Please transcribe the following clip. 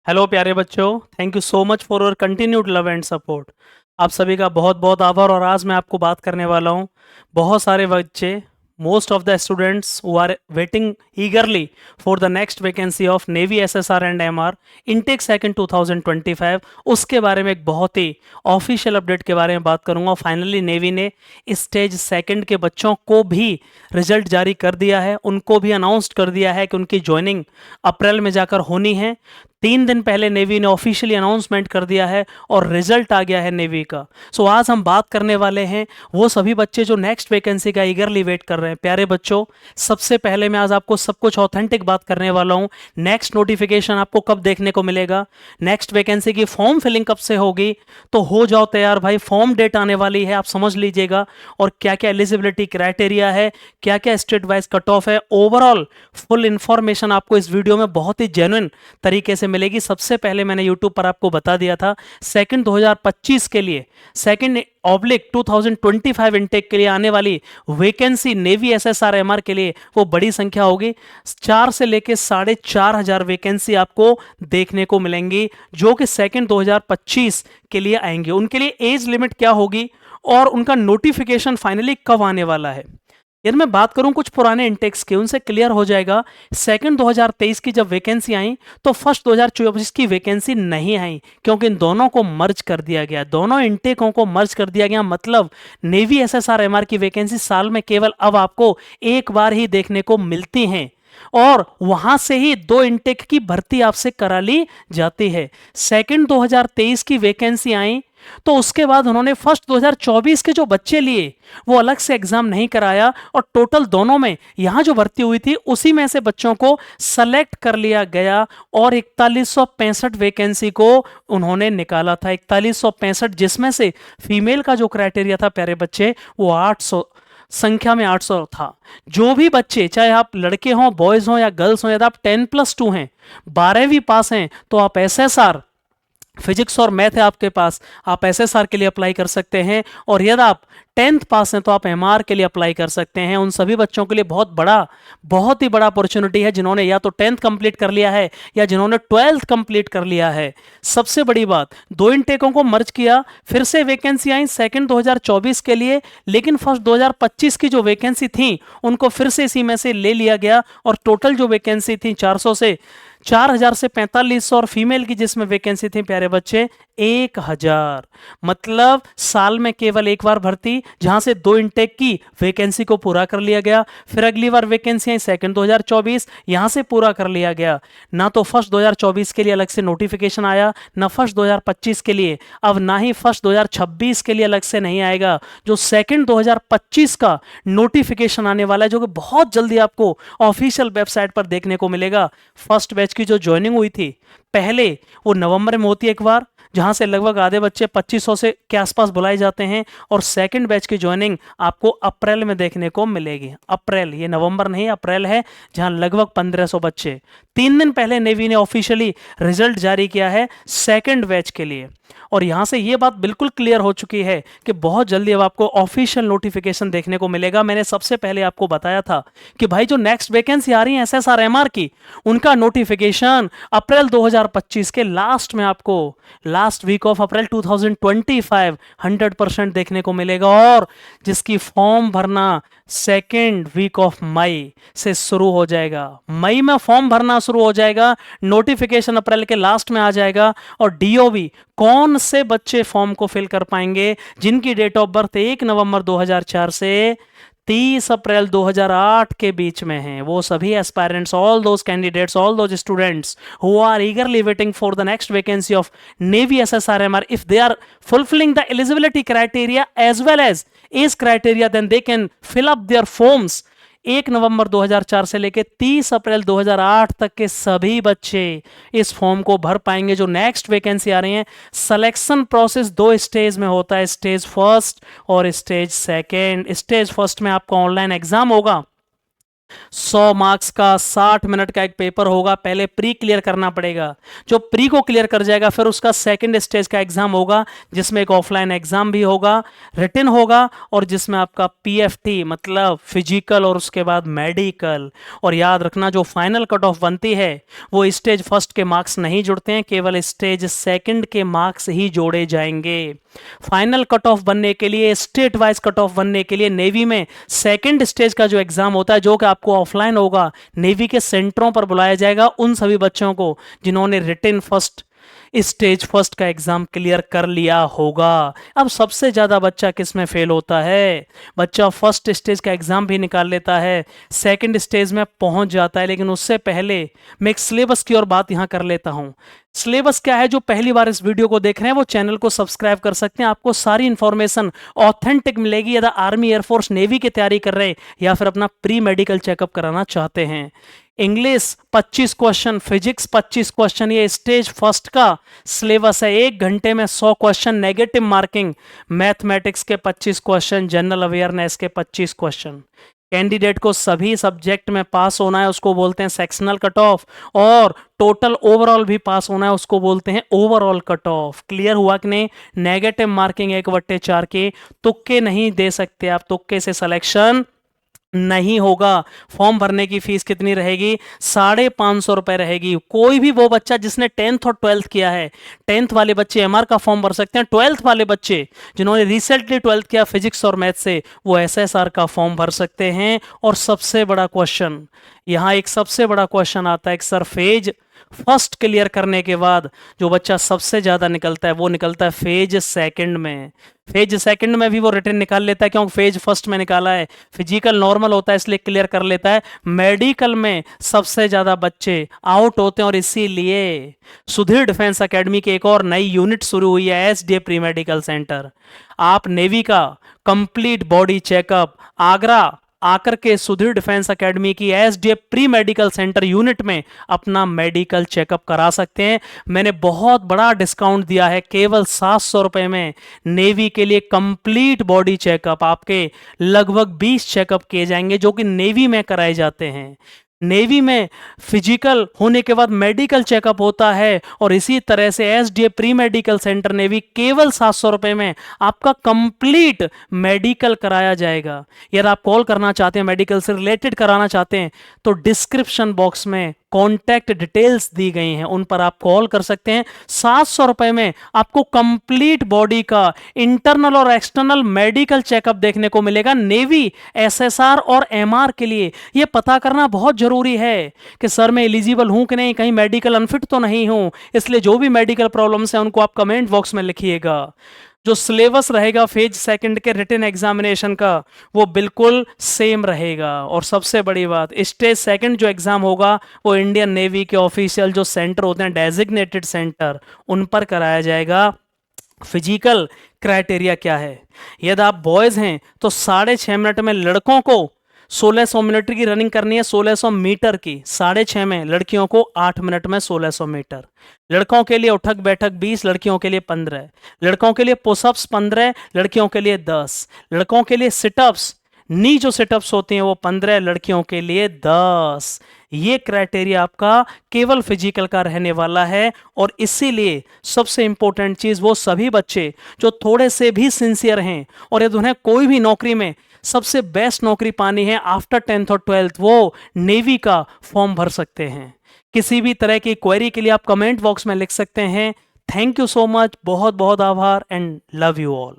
Hello प्यारे बच्चों, thank you so much for your continued love and support. आप सभी का बहुत बहुत आभार। और आज मैं आपको बात करने वाला हूँ, बहुत सारे बच्चे, most of the students who are waiting eagerly for the next vacancy of navy SSR and MR intake second 2025, उसके बारे में एक बहुत ही ऑफिशियल अपडेट के बारे में बात करूंगा। फाइनली नेवी ने स्टेज सेकंड के बच्चों को भी रिजल्ट जारी कर दिया है, उनको भी अनाउंस कर दिया है कि उनकी ज्वाइनिंग अप्रैल में जाकर होनी है। 3 दिन पहले नेवी ने ऑफिशियली अनाउंसमेंट कर दिया है और रिजल्ट आ गया है नेवी का। सो आज हम बात करने वाले हैं वो सभी बच्चे जो नेक्स्ट वैकेंसी का ईगरली वेट कर रहे हैं। प्यारे बच्चों, सबसे पहले मैं आज आपको सब कुछ ऑथेंटिक बात करने वाला हूं। नेक्स्ट नोटिफिकेशन आपको कब देखने को मिलेगा, नेक्स्ट वैकेंसी की फॉर्म फिलिंग कब से होगी, तो हो जाओ तैयार भाई, फॉर्म डेट आने वाली है, आप समझ लीजिएगा। और क्या क्या एलिजिबिलिटी क्राइटेरिया है, क्या क्या स्टेट वाइज कट ऑफ है, ओवरऑल फुल इंफॉर्मेशन आपको इस वीडियो में बहुत ही जेन्युइन तरीके से मिलेगी। सबसे पहले मैंने YouTube पर आपको बता दिया था सेकंड 2025 के लिए, सेकंड ऑब्लिक 2025 इनटेक के लिए आने वाली वैकेंसी नेवी एसएसआर एमआर के लिए वो बड़ी संख्या होगी। 4 से लेके 4,500 वैकेंसी आपको देखने को मिलेंगी जो कि सेकंड 2025 के लिए आएंगे। उनके लिए एज लिमिट क्या होगी और उनका नोटिफिकेशन फाइनली कब आने वाला है। यदि मैं बात करूं कुछ पुराने इंटेक्स की, उनसे क्लियर हो जाएगा। सेकंड 2023 की जब वैकेंसी आई तो फर्स्ट 2024 की वैकेंसी नहीं आई, क्योंकि इन दोनों को मर्ज कर दिया गया, दोनों इंटेकों को मर्ज कर दिया गया। मतलब नेवी एसएसआर एमआर की वैकेंसी साल में केवल अब आपको एक बार ही देखने को मिलती हैं और वहां से ही 2 इंटेक की भर्ती आपसे करा ली जाती है। सेकंड 2023 की वैकेंसी आई तो उसके बाद उन्होंने फर्स्ट 2024 के जो बच्चे लिए वो अलग से एग्जाम नहीं कराया और टोटल दोनों में यहां जो भर्ती हुई थी उसी में से बच्चों को सेलेक्ट कर लिया गया और 4165 वैकेंसी को उन्होंने निकाला था। 4165, जिसमें से फीमेल का जो क्राइटेरिया था प्यारे बच्चे वो 800 संख्या में 800 था। जो भी बच्चे, चाहे आप लड़के हों, बॉयज हों या गर्ल्स हों, यदि आप 10+2 हैं, 12वीं पास हैं, तो आप एसएसआर फिजिक्स और मैथ है आपके पास, आप एसएसआर के लिए अप्लाई कर सकते हैं। और यदि आप 10th पास हैं तो आप एमआर के लिए अप्लाई कर सकते हैं। उन सभी बच्चों के लिए बहुत ही बड़ा अपॉर्चुनिटी है जिन्होंने या तो 10th कंप्लीट कर लिया है या जिन्होंने 12th कंप्लीट कर लिया है। सबसे बड़ी बात, 2 इनटेकों को मर्ज किया, फिर से वैकेंसी आई सेकंड 2024 के लिए, लेकिन फर्स्ट 2025 की जो वैकेंसी थी उनको फिर से इसी में से ले लिया गया और टोटल जो वैकेंसी थी 400 से 4000 से 4500 और फीमेल की जिसमें वैकेंसी थी प्यारे बच्चे 1000। मतलब साल में केवल एक बार भर्ती, जहां से 2 इनटेक की वैकेंसी को पूरा कर लिया गया। फिर अगली बार वैकेंसी आई सेकंड 2024, यहां से पूरा कर लिया गया। ना तो फर्स्ट 2024 के लिए अलग से नोटिफिकेशन आया, ना फर्स्ट 2025 के लिए, अब ना ही फर्स्ट 2026 के लिए अलग से नहीं आएगा। जो सेकंड 2025 का नोटिफिकेशन आने वाला है, जो कि बहुत जल्दी आपको ऑफिशियल वेबसाइट पर देखने को मिलेगा। फर्स्ट बैच की जो ज्वाइनिंग हुई थी पहले, वो नवंबर में होती है एक बार, जहां से लगभग आधे बच्चे 2500 से के आसपास बुलाए जाते हैं। और सेकंड बैच की ज्वाइनिंग आपको अप्रैल में देखने को मिलेगी। अप्रैल, ये नवंबर नहीं अप्रैल है, जहां लगभग 1500 बच्चे। 3 दिन पहले नेवी ने ऑफिशियली रिजल्ट जारी किया है सेकंड बैच के लिए। और यहां से ये बात बिल्कुल क्लियर हो चुकी है कि बहुत जल्दी अब आपको ऑफिशियल नोटिफिकेशन देखने को मिलेगा। मैंने सबसे पहले आपको बताया था कि भाई जो नेक्स्ट वैकेंसी आ रही है एसएसआर एमआर की, उनका नोटिफिकेशन अप्रैल 2025 के लास्ट में आपको, लास्ट वीक ऑफ अप्रैल 2025 100% देखने को मिलेगा। और जिसकी फॉर्म भरना सेकेंड वीक ऑफ मई से शुरू हो जाएगा। मई में फॉर्म भरना शुरू हो जाएगा, नोटिफिकेशन अप्रैल के लास्ट में आ जाएगा। और डीओबी, कौन से बच्चे फॉर्म को फिल कर पाएंगे जिनकी डेट ऑफ बर्थ 1 नवंबर 2004 से 30 अप्रैल 2008 के बीच में हैं, वो सभी aspirants, all those candidates, all those students who are eagerly waiting for the next vacancy of navy SSR MR, if they are fulfilling the eligibility criteria as well as age criteria, then they can fill up their forms। 1 नवंबर 2004 से लेकर 30 अप्रैल 2008 तक के सभी बच्चे इस form को भर पाएंगे। जो नेक्स्ट वैकेंसी आ रही है, सिलेक्शन प्रोसेस 2 स्टेज में होता है, स्टेज फर्स्ट और स्टेज सेकेंड। स्टेज फर्स्ट में आपका ऑनलाइन एग्जाम होगा 100 मार्क्स का 60 मिनट का एक पेपर होगा, पहले प्री क्लियर करना पड़ेगा। जो प्री को क्लियर कर जाएगा फिर उसका सेकंड स्टेज का एग्जाम होगा, जिसमें एक ऑफलाइन एग्जाम भी होगा, रिटन होगा, और जिसमें आपका पीएफटी मतलब फिजिकल और उसके बाद मेडिकल। और याद रखना जो फाइनल कट ऑफ बनती है वो स्टेज फर्स्ट के मार्क्स नहीं जुड़ते हैं, केवल स्टेज सेकंड के मार्क्स ही जोड़े जाएंगे। फाइनल कट ऑफ बनने के लिए, स्टेट वाइज कट ऑफ बनने के लिए नेवी में सेकंड स्टेज का जो एग्जाम होता है, जो कि आपको ऑफलाइन होगा, नेवी के सेंटरों पर बुलाया जाएगा उन सभी बच्चों को जिन्होंने रिटन फर्स्ट स्टेज फर्स्ट का एग्जाम क्लियर कर लिया होगा। अब सबसे ज्यादा बच्चा किस में फेल होता है? बच्चा फर्स्ट स्टेज का एग्जाम भी निकाल लेता है, सेकंड स्टेज में पहुंच जाता है, लेकिन उससे पहले मैं एक सिलेबस की और बात यहां कर लेता हूं। सिलेबस क्या है? जो पहली बार इस वीडियो को देख रहे हैं वो चैनल को सब्सक्राइब कर सकते हैं, आपको सारी इंफॉर्मेशन ऑथेंटिक मिलेगी। यदि आर्मी, एयरफोर्स, नेवी की तैयारी कर रहे हैं या फिर अपना प्री मेडिकल चेकअप कराना चाहते हैं। इंग्लिश 25 क्वेश्चन, फिजिक्स 25 क्वेश्चन, ये स्टेज फर्स्ट का सिलेबस है। 1 घंटे में 100 क्वेश्चन, नेगेटिव मार्किंग। मैथमेटिक्स के 25 क्वेश्चन, जनरल अवेयरनेस के 25 क्वेश्चन। कैंडिडेट को सभी सब्जेक्ट में पास होना है, उसको बोलते हैं सेक्शनल कट ऑफ, और टोटल ओवरऑल भी पास होना है, उसको बोलते हैं ओवरऑल कट ऑफ। क्लियर हुआ कि नहीं? नेगेटिव मार्किंग 1/4 के, तुक्के नहीं दे सकते आप, तुक्के से सिलेक्शन नहीं होगा। फॉर्म भरने की फीस कितनी रहेगी? 550 रुपए रहेगी। कोई भी वो बच्चा जिसने 10th और 12th किया है, 10th वाले बच्चे एमआर का फॉर्म भर सकते हैं, 12th वाले बच्चे जिन्होंने रिसेंटली 12th किया फिजिक्स और मैथ से, वो एसएसआर का फॉर्म भर सकते हैं। और सबसे बड़ा क्वेश्चन यहाँ, एक सबसे बड़ा क्वेश्चन आता है कि सर फेज फर्स्ट क्लियर करने के बाद जो बच्चा सबसे ज्यादा निकलता है वो निकलता है फेज सेकंड में। फेज सेकंड में भी वो रिटर्न निकाल लेता है, क्योंकि फेज फर्स्ट में निकाला है। फिजिकल नॉर्मल होता है इसलिए क्लियर कर लेता है। मेडिकल में सबसे ज्यादा बच्चे आउट होते हैं, और इसीलिए सुधीर डिफेंस एकेडमी की एक और नई यूनिट शुरू हुई है, एसडीए प्री मेडिकल सेंटर। आप नेवी का कंप्लीट बॉडी चेकअप आगरा आकर के सुधीर डिफेंस एकेडमी की SDF pre medical centre unit में अपना मेडिकल चेकअप करा सकते हैं। मैंने बहुत बड़ा डिस्काउंट दिया है, केवल 700 रुपए में नेवी के लिए कंप्लीट बॉडी चेकअप। आपके लगभग 20 चेकअप किए जाएंगे जो कि नेवी में कराए जाते हैं। नेवी में फिजिकल होने के बाद मेडिकल चेकअप होता है, और इसी तरह से SDA pre medical centre navy केवल 700 रुपए में आपका कंप्लीट मेडिकल कराया जाएगा। यदि आप कॉल करना चाहते हैं, मेडिकल से रिलेटेड कराना चाहते हैं, तो डिस्क्रिप्शन बॉक्स में कॉन्टैक्ट डिटेल्स दी गई हैं, उन पर आप कॉल कर सकते हैं। 700 रुपए में आपको कंप्लीट बॉडी का इंटरनल और एक्सटर्नल मेडिकल चेकअप देखने को मिलेगा। नेवी, एसएसआर और एमआर के लिए यह पता करना बहुत जरूरी है कि सर मैं एलिजिबल हूं कि नहीं, कहीं मेडिकल अनफिट तो नहीं हूं। इसलिए जो भी मेडिकल प्रॉब्लम्स हैं उनको आप कमेंट बॉक्स में लिखिएगा। जो सिलेबस रहेगा फेज सेकंड के रिटन एग्जामिनेशन का, वो बिल्कुल सेम रहेगा। और सबसे बड़ी बात, स्टेज सेकंड जो एग्जाम होगा वो इंडियन नेवी के ऑफिशियल जो सेंटर होते हैं, डेजिग्नेटेड सेंटर, उन पर कराया जाएगा। फिजिकल क्राइटेरिया क्या है? यदि आप बॉयज हैं तो 6.5 मिनट में लड़कों को 1600 मीटर की रनिंग करनी है, 1600 मीटर की 6.5 में। लड़कियों को 8 मिनट में 1600 मीटर। लड़कों के लिए उठक बैठक 20, लड़कियों के लिए 15। लड़कों के लिए पुशअप्स 15, लड़कियों के लिए 10। लड़कों के लिए सिटअप्स, नी जो सिटअप्स होती हैं वो 15, लड़कियों के लिए 10। ये क्राइटेरिया आपका केवल फिजिकल का रहने वाला है। और इसीलिए सबसे इंपॉर्टेंट चीज, वो सभी बच्चे जो थोड़े से भी सिंसियर हैं और यदि उन्हें कोई भी नौकरी में सबसे बेस्ट नौकरी पानी है आफ्टर 10th और 12th, वो नेवी का फॉर्म भर सकते हैं। किसी भी तरह की क्वेरी के लिए आप कमेंट बॉक्स में लिख सकते हैं। थैंक यू सो मच, बहुत बहुत आभार, एंड लव यू ऑल।